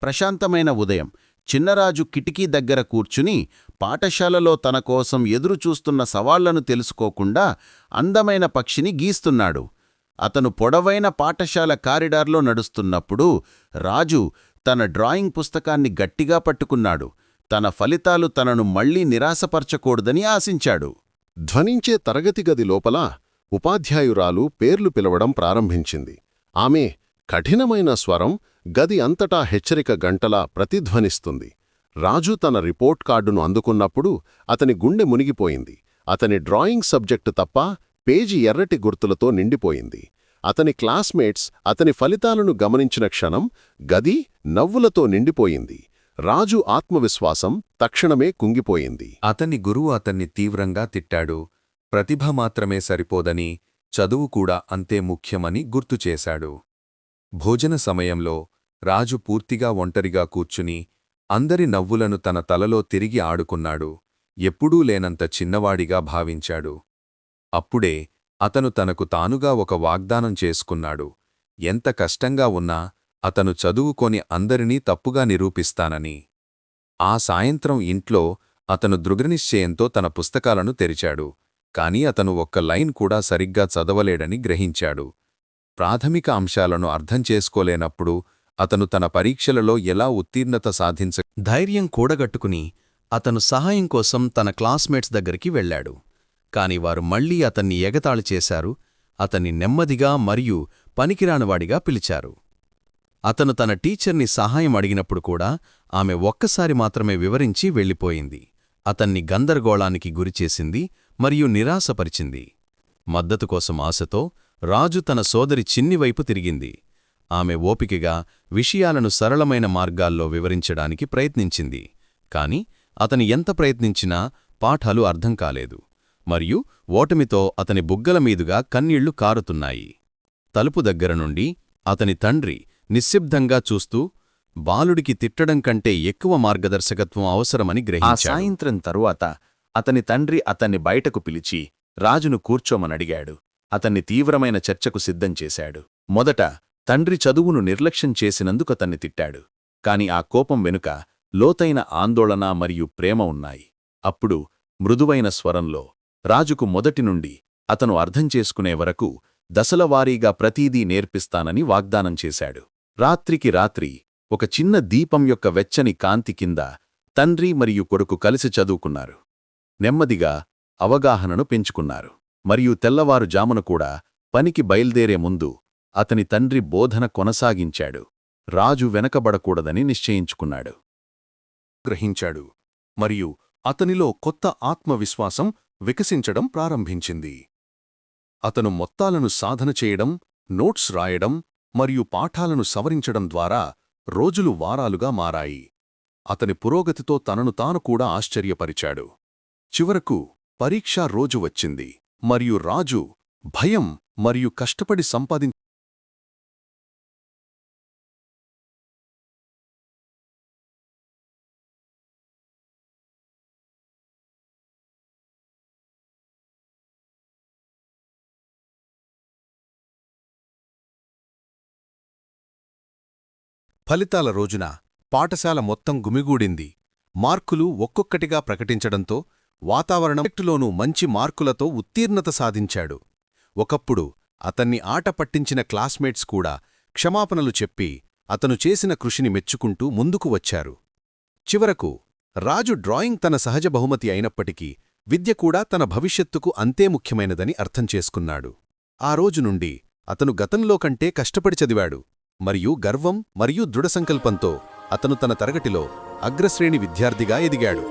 ప్రశాంతమైన ఉదయం. చిన్నరాజు కిటికీ దగ్గర కూర్చుని పాఠశాలలో తన కోసం ఎదురుచూస్తున్న సవాళ్లను తెలుసుకోకుండా అందమైన పక్షిని గీస్తున్నాడు. అతను పొడవైన పాఠశాల కారిడార్లో నడుస్తున్నప్పుడు రాజు తన డ్రాయింగ్ పుస్తకాన్ని గట్టిగా పట్టుకున్నాడు. తన ఫలితాలు తనను మళ్లీ నిరాశపరచకూడదని ఆశించాడు. ధ్వనించే తరగతి గది లోపల ఉపాధ్యాయురాలు పేర్లు పిలవడం ప్రారంభించింది. ఆమె కఠినమైన స్వరం గది అంతటా హెచ్చరిక గంటలా ప్రతిధ్వనిస్తుంది. రాజు తన రిపోర్ట్ కార్డును అందుకున్నప్పుడు అతని గుండె మునిగిపోయింది. అతని డ్రాయింగ్ సబ్జెక్టు తప్ప పేజీ ఎర్రటి గుర్తులతో నిండిపోయింది. అతని క్లాస్మేట్స్ అతని ఫలితాలను గమనించిన క్షణం గది నవ్వులతో నిండిపోయింది. రాజు ఆత్మవిశ్వాసం తక్షణమే కుంగిపోయింది. అతని గురువు అతన్ని తీవ్రంగా తిట్టాడు. ప్రతిభ మాత్రమే సరిపోదని, చదువు కూడా అంతే ముఖ్యమని గుర్తుచేశాడు. భోజన సమయంలో రాజు పూర్తిగా ఒంటరిగా కూర్చుని అందరి నవ్వులను తన తలలో తిరిగి ఆడుకున్నాడు. ఎప్పుడూ లేనంత చిన్నవాడిగా భావించాడు. అప్పుడే అతను తనకు తానుగా ఒక వాగ్దానం చేసుకున్నాడు. ఎంత కష్టంగా ఉన్నా అతను చదువుకొని అందరినీ తప్పుగా నిరూపిస్తానని. ఆ సాయంత్రం ఇంట్లో అతను దృఢనిశ్చయంతో తన పుస్తకాలను తెరిచాడు. కాని అతను ఒక్క లైన్ కూడా సరిగ్గా చదవలేడని గ్రహించాడు. ప్రాథమిక అంశాలను అర్థం చేసుకోలేనప్పుడు అతను తన పరీక్షలలో ఎలా ఉత్తీర్ణత ధైర్యం కూడగట్టుకుని అతను సహాయం కోసం తన క్లాస్మేట్స్ దగ్గరికి వెళ్లాడు. కాని వారు మళ్లీ అతన్ని ఎగతాళి చేశారు. అతన్ని నెమ్మదిగా మరియు పనికిరానివాడిగా పిలిచారు. అతను తన టీచర్ని సహాయం అడిగినప్పుడు కూడా ఆమె ఒక్కసారి మాత్రమే వివరించి వెళ్ళిపోయింది. అతన్ని గందరగోళానికి గురిచేసింది మరియు నిరాశపరిచింది. మద్దతు కోసం ఆశతో రాజు తన సోదరి చిన్నివైపు తిరిగింది. ఆమె ఓపికగా విషయాలను సరళమైన మార్గాల్లో వివరించడానికి ప్రయత్నించింది. కాని అతని ఎంత ప్రయత్నించినా పాఠాలు అర్థం కాలేదు. మరియు ఓటమితో అతని బుగ్గల మీదుగా కన్నీళ్లు కారుతున్నాయి. తలుపు దగ్గర నుండి అతని తండ్రి నిశ్శబ్దంగా చూస్తూ బాలుడికి తిట్టడం కంటే ఎక్కువ మార్గదర్శకత్వం అవసరమని గ్రహించాడు. ఆ సాయంత్రం తరువాత అతని తండ్రి అతన్ని బయటకు పిలిచి రాజును కూర్చోమనడిగాడు. అతన్ని తీవ్రమైన చర్చకు సిద్ధం చేశాడు. మొదట తండ్రి చదువును నిర్లక్ష్యం చేసినందుకు అతన్ని తిట్టాడు. కాని ఆ కోపం వెనుక లోతైన ఆందోళన మరియు ప్రేమ ఉన్నాయి. అప్పుడు మృదువైన స్వరంలో రాజుకు మొదటి నుండి అతను అర్థం చేసుకునే వరకు దశలవారీగా ప్రతీదీ నేర్పిస్తానని వాగ్దానం చేశాడు. రాత్రికి రాత్రి ఒక చిన్న దీపం యొక్క వెచ్చని కాంతి కింద తండ్రి మరియు కొడుకు కలిసి చదువుకున్నారు. నెమ్మదిగా అవగాహనను పెంచుకున్నారు. మరియు తెల్లవారుజామున కూడా పనికి బయల్దేరే ముందు అతని తండ్రి బోధన కొనసాగించాడు. రాజు వెనకబడకూడదని నిశ్చయించుకున్నాడు. గ్రహించాడు మరియు అతనిలో కొత్త ఆత్మవిశ్వాసం వికసించడం ప్రారంభించింది. అతను మొత్తాలను సాధన చేయడం, నోట్స్ రాయడం మరియు పాఠాలను సవరించడం ద్వారా రోజులు వారాలుగా మారాయి. అతని పురోగతితో తనను తాను కూడా ఆశ్చర్యపరిచాడు. చివరకు పరీక్షా రోజు వచ్చింది మరియు రాజు భయం మరియు కష్టపడి ఫలితాల రోజున పాఠశాల మొత్తం గుమిగూడింది. మార్కులు ఒక్కొక్కటిగా ప్రకటించడంతో వాతావరణంలోనూ మంచి మార్కులతో ఉత్తీర్ణత సాధించాడు. ఒకప్పుడు అతన్ని ఆట పట్టించిన క్లాస్మేట్స్ కూడా క్షమాపణలు చెప్పి అతను చేసిన కృషిని మెచ్చుకుంటూ ముందుకు వచ్చారు. చివరకు రాజు డ్రాయింగ్ తన సహజ బహుమతి అయినప్పటికీ విద్య కూడా తన భవిష్యత్తుకు అంతే ముఖ్యమైనదని అర్థం చేసుకున్నాడు. ఆ రోజు నుండి అతను గతంలో కంటే కష్టపడి చదివాడు మరియు గర్వం మరియు దృఢసంకల్పంతో అతను తన తరగతిలో అగ్రశ్రేణి విద్యార్థిగా ఎదిగాడు.